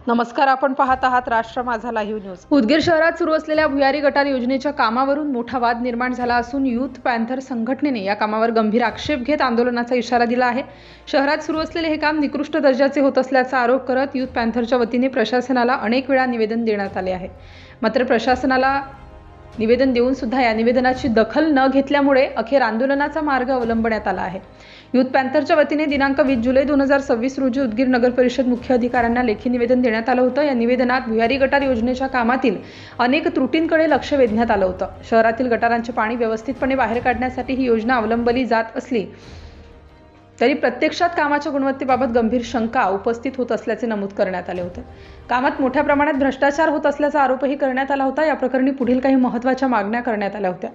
नमस्कार, आपण पाहत आहात राष्ट्र माझा लाईव्ह न्यूज। उदगीर शहरात सुरू असलेल्या भुयारी गटार योजनेच्या कामावरून मोठा वाद निर्माण झाला असून यूथ पॅन्थर संघटनेने या कामावर गंभीर आक्षेप घेत आंदोलनाचा इशारा दिला आहे। शहरात सुरू असलेले हे काम निकृष्ट दर्जाचे होत असल्याचा आरोप करत यूथ पॅन्थरच्या वतीने प्रशासनाला अनेक वेळा निवेदन देण्यात आले आहे। मात्र प्रशासनाला निवेदन देऊन सुद्धा या निवेदनाची दखल न घेतल्यामुळे अखेर आंदोलनाचा मार्ग अवलंबण्यात आला आहे। यूथ पॅन्थरच्या वतीने दिनांक 20 जुलै 2026 रोजी उदगीर नगर परिषद मुख्य अधिकाऱ्यांना लेखी निवेदन देण्यात आलं होतं। या निवेदनात भुयारी गटार योजनेच्या कामातील अनेक त्रुटींकडे लक्ष वेधण्यात आलं होतं। शहरातील गटारांचे पाणी व्यवस्थितपणे बाहेर काढण्यासाठी ही योजना अवलंबली जात असली तरी प्रत्यक्षात कामाच्या गुणवत्तेबाबत गंभीर शंका उपस्थित होत असल्याचे नमूद करण्यात आले होते। कामात मोठ्या प्रमाणात भ्रष्टाचार होत असल्याचा आरोपही करण्यात आला होता। या प्रकरणी पुढील काही महत्त्वाच्या मागण्या करण्यात आल्या होत्या।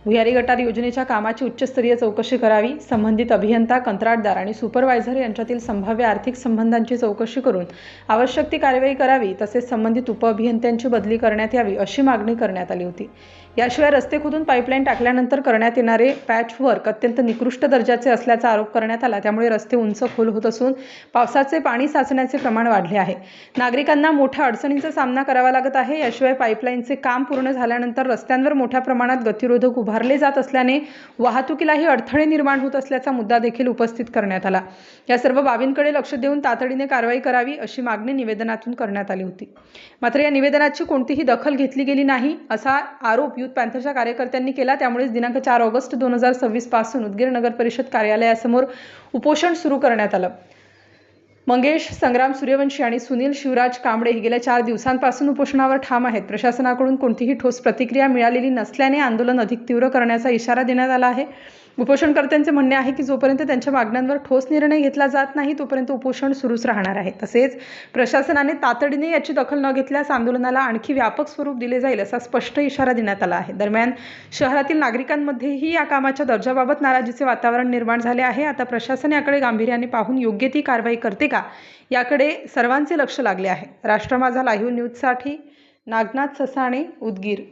भुयारी गटार योजनेच्या कामाची उच्चस्तरीय चौकशी करावी, संबंधित अभियंता, कंत्राटदार आणि सुपरवायझर यांच्यातील संभाव्य आर्थिक संबंधांची चौकशी करून आवश्यक ती कार्यवाही करावी, तसेच संबंधित उपअभियंत्यांची बदली करण्यात यावी अशी मागणी करण्यात आली होती। याशिवाय रस्ते खोदून पाईपलाईन टाकल्यानंतर करण्यात येणारे पॅचवर्क अत्यंत निकृष्ट दर्जाचे असल्याचा आरोप करण्यात आला। त्यामुळे रस्ते उंच खोल होत असून पावसाचे पाणी साचण्याचे प्रमाण वाढले आहे। नागरिकांना मोठ्या अडचणींचा सामना करावा लागत आहे। याशिवाय पाईपलाईनचे काम पूर्ण झाल्यानंतर रस्त्यांवर मोठ्या प्रमाणात गतिरोधक उभारले जात असल्याने वाहतुकीलाही अडथळे निर्माण होत असल्याचा मुद्दा देखील उपस्थित करण्यात आला। या सर्व बाबींकडे लक्ष देऊन तातडीने कारवाई करावी अशी मागणी निवेदनातून करण्यात आली होती। मात्र या निवेदनाची कोणतीही दखल घेतली गेली नाही असा आरोप यूथ पॅन्थरच्या कार्यकर्त्यांनी केला। त्यामुळे दिनांक 4 ऑगस्ट 2026 पासून उदगीर नगर परिषद कार्यालयासमोर उपोषण सुरू करण्यात आलं। मंगेश संग्राम सूर्यवंशी आणि सुनील शिवराज कांबळे हे गेल्या 4 दिवसांपासून उपोषणावर ठाम आहेत। प्रशासनाकडून कोणतीही ठोस प्रतिक्रिया मिळालेली नसल्याने आंदोलन अधिक तीव्र करण्याचा इशारा देण्यात आला आहे। उपोषणकर्त्यांचे म्हणणे आहे की जोपर्यंत त्यांच्या मागण्यांवर ठोस निर्णय घेतला जात नाही तोपर्यंत उपोषण सुरूच राहणार आहे। तसेच प्रशासनाने तातडीने याची दखल न घेतल्यास आंदोलनाला आणखी व्यापक स्वरूप दिले जाईल असा स्पष्ट इशारा देण्यात आला आहे। दरम्यान शहरातील नागरिकांमध्येही या कामाच्या दर्जाबाबत नाराजीचे वातावरण निर्माण झाले आहे। आता प्रशासन याकडे गांभीर्याने पाहून योग्य ती कारवाई करते का याकडे सर्वांचे लक्ष लागले आहे। राष्ट्र माझा लाईव्ह न्यूजसाठी नागनाथ ससाणे, उदगीर।